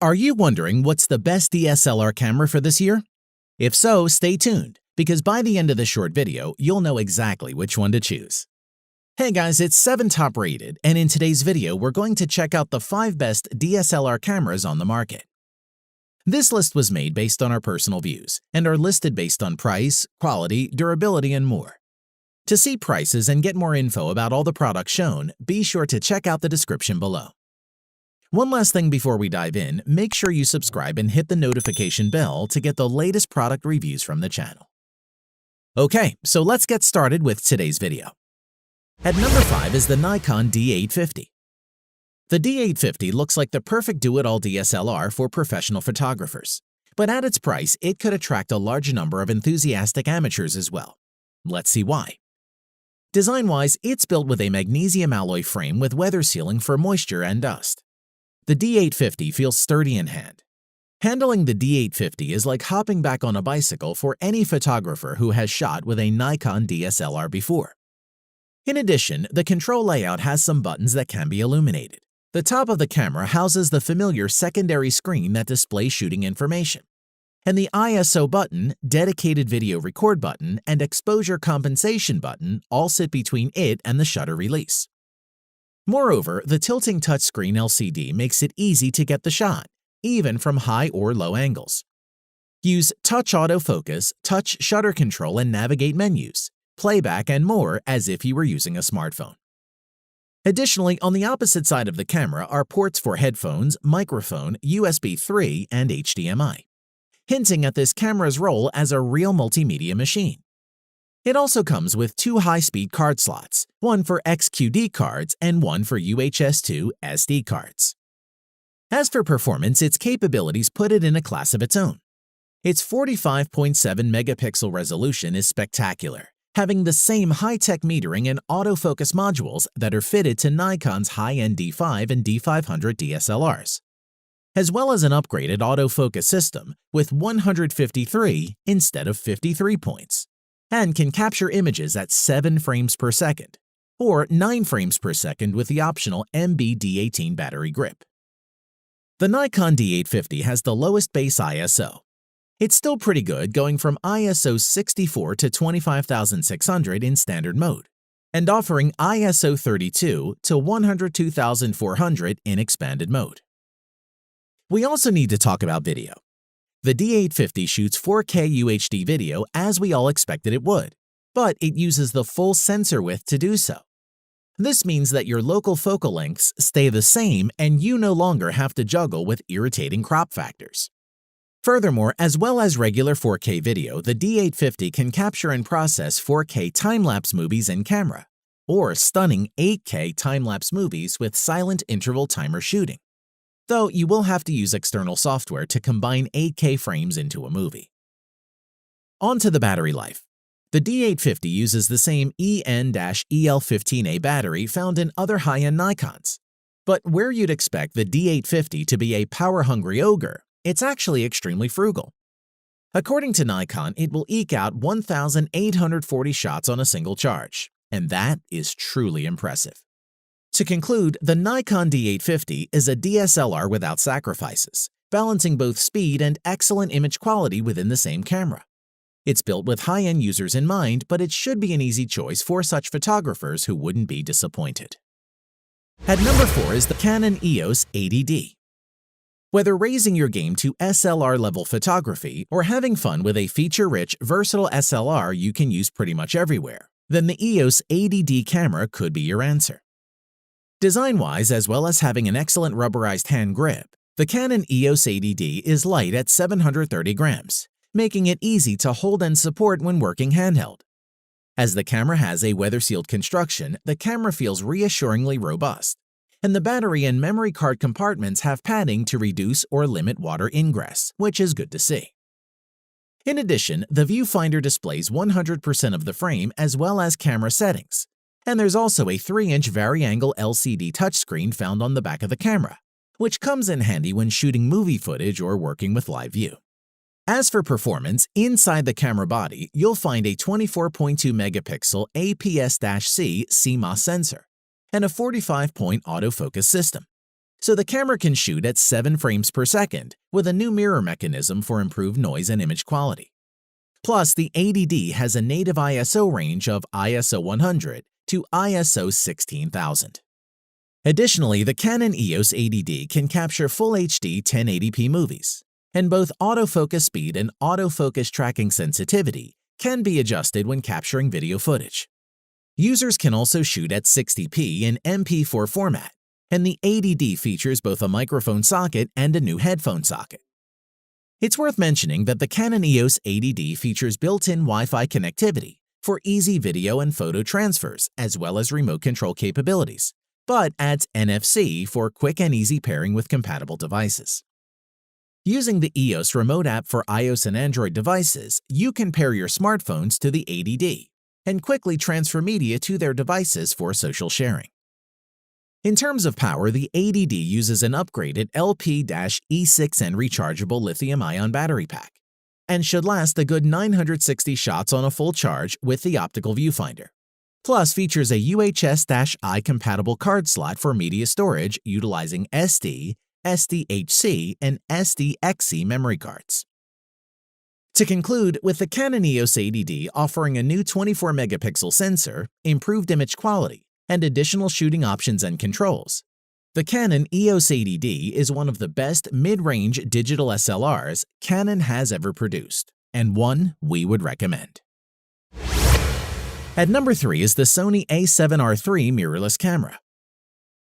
Are you wondering what's the best DSLR camera for this year? If so, stay tuned, because by the end of this short video, you'll know exactly which one to choose. Hey guys, it's 7 Top Rated, and in today's video, we're going to check out the 5 best DSLR cameras on the market. This list was made based on our personal views, and are listed based on price, quality, durability, and more. To see prices and get more info about all the products shown, be sure to check out the description below. One last thing before we dive in, make sure you subscribe and hit the notification bell to get the latest product reviews from the channel. Okay, so let's get started with today's video. At number 5 is the Nikon D850. The D850 looks like the perfect do-it-all DSLR for professional photographers, but at its price, it could attract a large number of enthusiastic amateurs as well. Let's see why. Design-wise, it's built with a magnesium alloy frame with weather sealing for moisture and dust. The D850 feels sturdy in hand. Handling the D850 is like hopping back on a bicycle for any photographer who has shot with a Nikon DSLR before. In addition, the control layout has some buttons that can be illuminated. The top of the camera houses the familiar secondary screen that displays shooting information. And the ISO button, dedicated video record button, and exposure compensation button all sit between it and the shutter release. Moreover, the tilting touchscreen LCD makes it easy to get the shot, even from high or low angles. Use touch autofocus, touch shutter control, and navigate menus, playback, and more as if you were using a smartphone. Additionally, on the opposite side of the camera are ports for headphones, microphone, USB 3, and HDMI, hinting at this camera's role as a real multimedia machine. It also comes with 2 high-speed card slots, one for XQD cards and one for UHS-2 SD cards. As for performance, its capabilities put it in a class of its own. Its 45.7 megapixel resolution is spectacular, having the same high-tech metering and autofocus modules that are fitted to Nikon's high-end D5 and D500 DSLRs, as well as an upgraded autofocus system with 153 instead of 53 points, and can capture images at 7 frames per second, or 9 frames per second with the optional MB-D18 battery grip. The Nikon D850 has the lowest base ISO. It's still pretty good, going from ISO 64 to 25,600 in standard mode, and offering ISO 32 to 102,400 in expanded mode. We also need to talk about video. The D850 shoots 4K UHD video as we all expected it would, but it uses the full sensor width to do so. This means that your local focal lengths stay the same and you no longer have to juggle with irritating crop factors. Furthermore, as well as regular 4K video, the D850 can capture and process 4K time-lapse movies in camera, or stunning 8K time-lapse movies with silent interval timer shooting, though you will have to use external software to combine 8K frames into a movie. On to the battery life. The D850 uses the same EN-EL15A battery found in other high-end Nikons. But where you'd expect the D850 to be a power-hungry ogre, it's actually extremely frugal. According to Nikon, it will eke out 1,840 shots on a single charge, and that is truly impressive. To conclude, the Nikon D850 is a DSLR without sacrifices, balancing both speed and excellent image quality within the same camera. It's built with high-end users in mind, but it should be an easy choice for such photographers who wouldn't be disappointed. At number 4 is the Canon EOS 80D. Whether raising your game to SLR-level photography or having fun with a feature-rich, versatile SLR you can use pretty much everywhere, then the EOS 80D camera could be your answer. Design-wise, as well as having an excellent rubberized hand grip, the Canon EOS 80D is light at 730 grams, making it easy to hold and support when working handheld. As the camera has a weather-sealed construction, the camera feels reassuringly robust, and the battery and memory card compartments have padding to reduce or limit water ingress, which is good to see. In addition, the viewfinder displays 100% of the frame as well as camera settings, and there's also a 3-inch vari-angle LCD touchscreen found on the back of the camera, which comes in handy when shooting movie footage or working with live view. As for performance, inside the camera body, you'll find a 24.2 megapixel APS-C CMOS sensor and a 45-point autofocus system. so the camera can shoot at 7 frames per second with a new mirror mechanism for improved noise and image quality. Plus, the 80D has a native ISO range of ISO 100 to ISO 16000. Additionally, the Canon EOS 80D can capture Full HD 1080p movies, and both autofocus speed and autofocus tracking sensitivity can be adjusted when capturing video footage. Users can also shoot at 60p in MP4 format, and the 80D features both a microphone socket and a new headphone socket. It's worth mentioning that the Canon EOS 80D features built-in Wi-Fi connectivity for easy video and photo transfers as well as remote control capabilities, but adds NFC for quick and easy pairing with compatible devices. Using the EOS remote app for iOS and Android devices, you can pair your smartphones to the 80D and quickly transfer media to their devices for social sharing. In terms of power, the 80D uses an upgraded LP-E6N rechargeable lithium-ion battery pack and should last a good 960 shots on a full charge with the optical viewfinder. Plus, features a UHS-I compatible card slot for media storage utilizing SD, SDHC, and SDXC memory cards. To conclude, with the Canon EOS 80D offering a new 24-megapixel sensor, improved image quality, and additional shooting options and controls, the Canon EOS 80D is one of the best mid-range digital SLRs Canon has ever produced, and one we would recommend. At number 3 is the Sony a7R III mirrorless camera.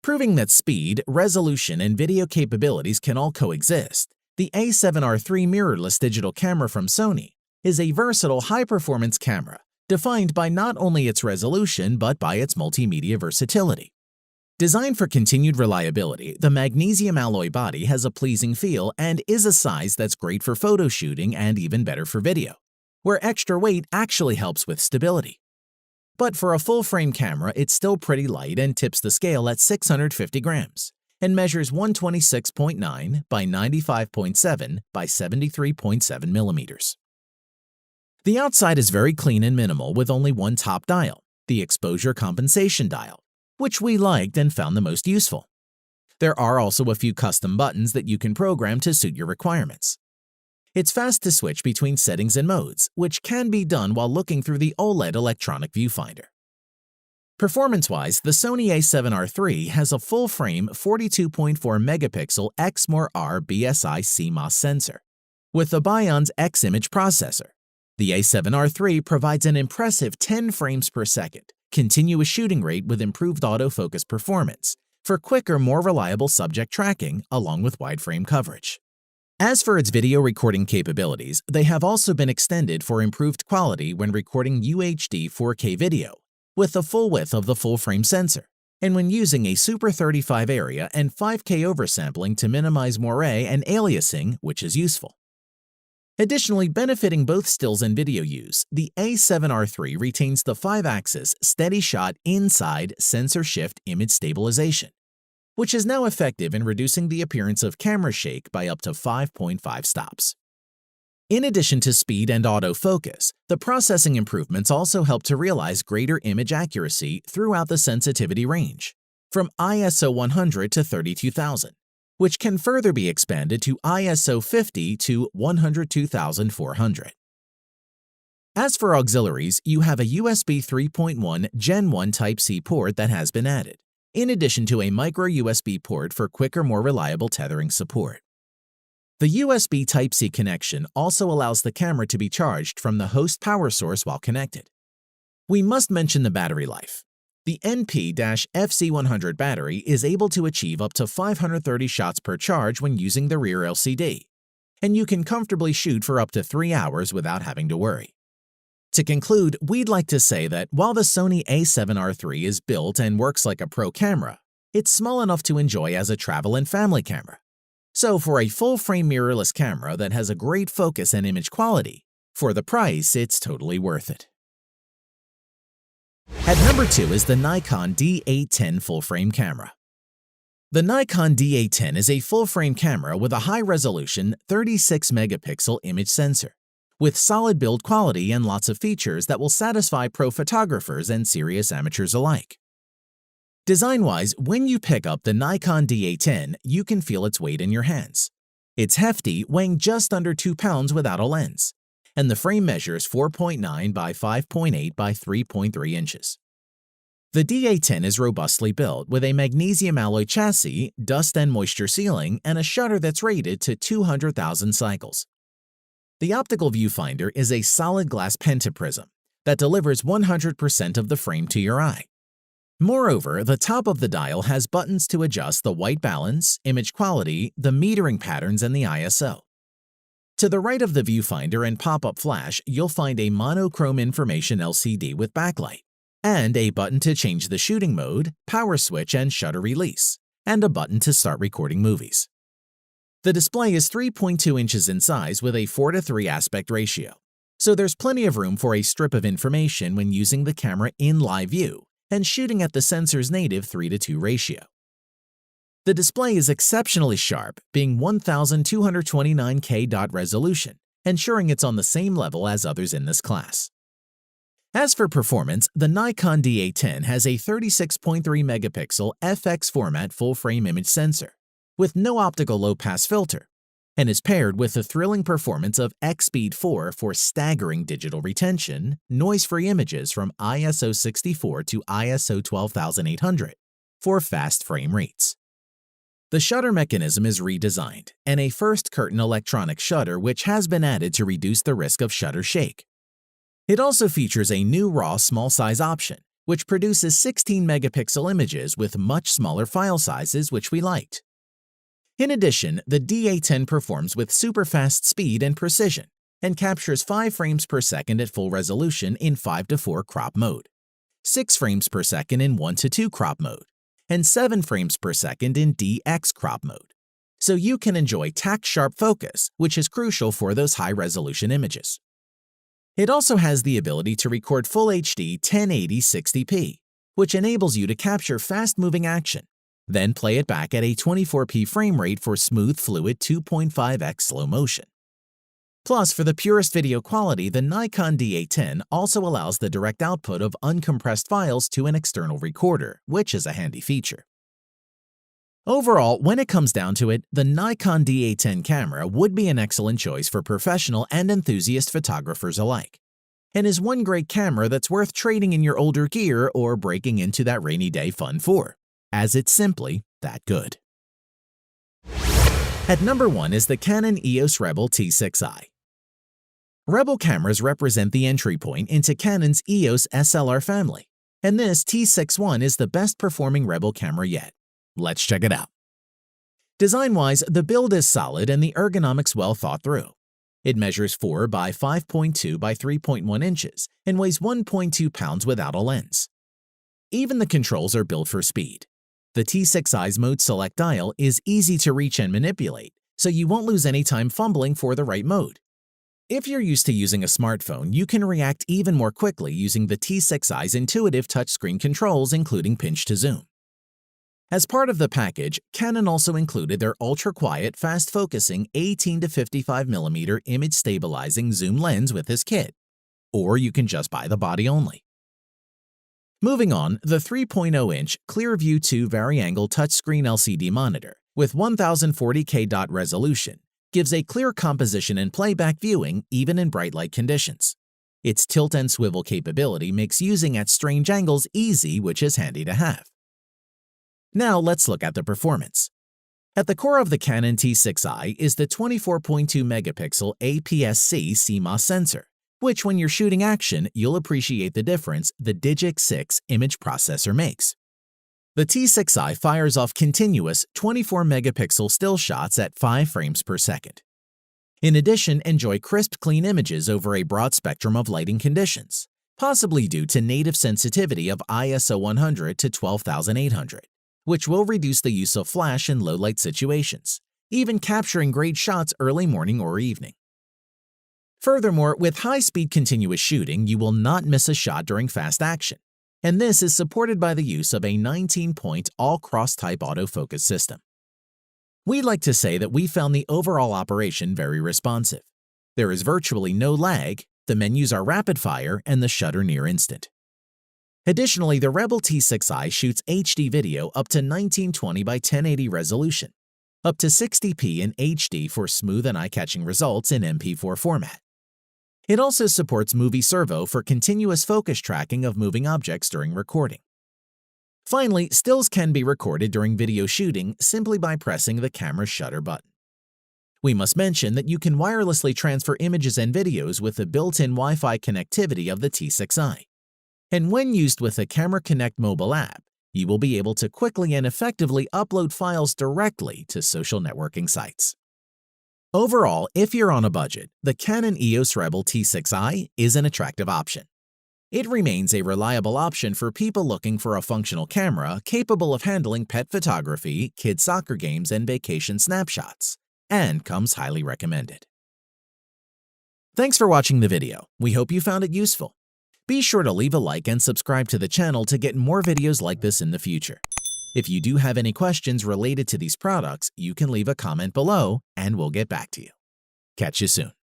Proving that speed, resolution, and video capabilities can all coexist, the a7R III mirrorless digital camera from Sony is a versatile high-performance camera defined by not only its resolution but by its multimedia versatility. Designed for continued reliability, the magnesium alloy body has a pleasing feel and is a size that's great for photo shooting and even better for video, where extra weight actually helps with stability. But for a full-frame camera, it's still pretty light and tips the scale at 650 grams and measures 126.9 by 95.7 by 73.7 millimeters. The outside is very clean and minimal with only one top dial, the exposure compensation dial, which we liked and found the most useful. There are also a few custom buttons that you can program to suit your requirements. It's fast to switch between settings and modes, which can be done while looking through the OLED electronic viewfinder. Performance-wise, the Sony a7R III has a full-frame 42.4 megapixel Exmor-R BSI CMOS sensor with the Bion's X-Image processor. The a7R III provides an impressive 10 frames per second, continuous shooting rate with improved autofocus performance for quicker, more reliable subject tracking along with wide frame coverage. As for its video recording capabilities, they have also been extended for improved quality when recording UHD 4K video with the full width of the full-frame sensor, and when using a Super 35 area and 5K oversampling to minimize moire and aliasing, which is useful. Additionally, benefiting both stills and video use, the a7R III retains the 5-axis steady shot inside sensor shift image stabilization, which is now effective in reducing the appearance of camera shake by up to 5.5 stops. In addition to speed and autofocus, the processing improvements also help to realize greater image accuracy throughout the sensitivity range, from ISO 100 to 32,000, which can further be expanded to ISO 50 to 102,400. As for auxiliaries, you have a USB 3.1 Gen 1 Type-C port that has been added, in addition to a micro USB port for quicker, more reliable tethering support. The USB Type-C connection also allows the camera to be charged from the host power source while connected. We must mention the battery life. The NP-FC100 battery is able to achieve up to 530 shots per charge when using the rear LCD, and you can comfortably shoot for up to 3 hours without having to worry. To conclude, we'd like to say that while the Sony a7R III is built and works like a pro camera, it's small enough to enjoy as a travel and family camera. So for a full-frame mirrorless camera that has a great focus and image quality, for the price, it's totally worth it. At number 2 is the Nikon D810 full-frame camera. The Nikon D810 is a full-frame camera with a high-resolution 36-megapixel image sensor, with solid build quality and lots of features that will satisfy pro photographers and serious amateurs alike. Design-wise, when you pick up the Nikon D810, you can feel its weight in your hands. It's hefty, weighing just under 2 pounds without a lens, and the frame measures 4.9 by 5.8 by 3.3 inches. The D810 is robustly built with a magnesium alloy chassis, dust and moisture sealing, and a shutter that's rated to 200,000 cycles. The optical viewfinder is a solid glass pentaprism that delivers 100% of the frame to your eye. Moreover, the top of the dial has buttons to adjust the white balance, image quality, the metering patterns, and the ISO. To the right of the viewfinder and pop-up flash, you'll find a monochrome information LCD with backlight, and a button to change the shooting mode, power switch, and shutter release, and a button to start recording movies. The display is 3.2 inches in size with a 4:3 aspect ratio, so there's plenty of room for a strip of information when using the camera in live view and shooting at the sensor's native 3:2 ratio. The display is exceptionally sharp, being 1229K dot resolution, ensuring it's on the same level as others in this class. As for performance, the Nikon D810 has a 36.3 megapixel FX format full-frame image sensor with no optical low-pass filter, and is paired with the thrilling performance of X-Speed 4 for staggering digital retention, noise-free images from ISO 64 to ISO 12800 for fast frame rates. The shutter mechanism is redesigned, and a first curtain electronic shutter which has been added to reduce the risk of shutter shake. It also features a new RAW small size option, which produces 16 megapixel images with much smaller file sizes, which we liked. In addition, the D810 performs with super fast speed and precision and captures 5 frames per second at full resolution in 5:4 crop mode, 6 frames per second in 1:2 crop mode, and 7 frames per second in DX crop mode, so you can enjoy tack-sharp focus, which is crucial for those high-resolution images. It also has the ability to record Full HD 1080 60p, which enables you to capture fast-moving action, then play it back at a 24p frame rate for smooth, fluid 2.5x slow motion. Plus, for the purest video quality, the Nikon D810 also allows the direct output of uncompressed files to an external recorder, which is a handy feature. Overall, when it comes down to it, the Nikon D810 camera would be an excellent choice for professional and enthusiast photographers alike, and is one great camera that's worth trading in your older gear or breaking into that rainy day fun for, as it's simply that good. At number 1 is the Canon EOS Rebel T6i. Rebel cameras represent the entry point into Canon's EOS SLR family, and this T6I is the best performing Rebel camera yet. Let's check it out. Design-wise, the build is solid and the ergonomics well thought through. It measures 4 by 5.2 by 3.1 inches and weighs 1.2 pounds without a lens. Even the controls are built for speed. The T6i's mode select dial is easy to reach and manipulate, so you won't lose any time fumbling for the right mode. If you're used to using a smartphone, you can react even more quickly using the T6i's intuitive touchscreen controls, including pinch to zoom. As part of the package, Canon also included their ultra-quiet, fast-focusing 18 to 55mm image-stabilizing zoom lens with this kit, or you can just buy the body only. Moving on, the 3.0-inch ClearView 2 vari-angle touchscreen LCD monitor with 1040K dot resolution gives a clear composition and playback viewing even in bright light conditions. Its tilt and swivel capability makes using at strange angles easy, which is handy to have. Now let's look at the performance. At the core of the Canon T6i is the 24.2 megapixel APS-C CMOS sensor, which when you're shooting action, you'll appreciate the difference the Digic 6 image processor makes. The T6i fires off continuous 24 megapixel still shots at 5 frames per second. In addition, enjoy crisp, clean images over a broad spectrum of lighting conditions, possibly due to native sensitivity of ISO 100 to 12800, which will reduce the use of flash in low-light situations, even capturing great shots early morning or evening. Furthermore, with high-speed continuous shooting, you will not miss a shot during fast action, and this is supported by the use of a 19-point all-cross-type autofocus system. We'd like to say that we found the overall operation very responsive. There is virtually no lag, the menus are rapid-fire, and the shutter near instant. Additionally, the Rebel T6i shoots HD video up to 1920 by 1080 resolution, up to 60p in HD for smooth and eye-catching results in MP4 format. It also supports Movie Servo for continuous focus tracking of moving objects during recording. Finally, stills can be recorded during video shooting simply by pressing the camera's shutter button. We must mention that you can wirelessly transfer images and videos with the built-in Wi-Fi connectivity of the T6i. And when used with the Camera Connect mobile app, you will be able to quickly and effectively upload files directly to social networking sites. Overall, if you're on a budget, the Canon EOS Rebel T6i is an attractive option. It remains a reliable option for people looking for a functional camera capable of handling pet photography, kid soccer games, and vacation snapshots, and comes highly recommended. Thanks for watching the video. We hope you found it useful. Be sure to leave a like and subscribe to the channel to get more videos like this in the future. If you do have any questions related to these products, you can leave a comment below and we'll get back to you. Catch you soon.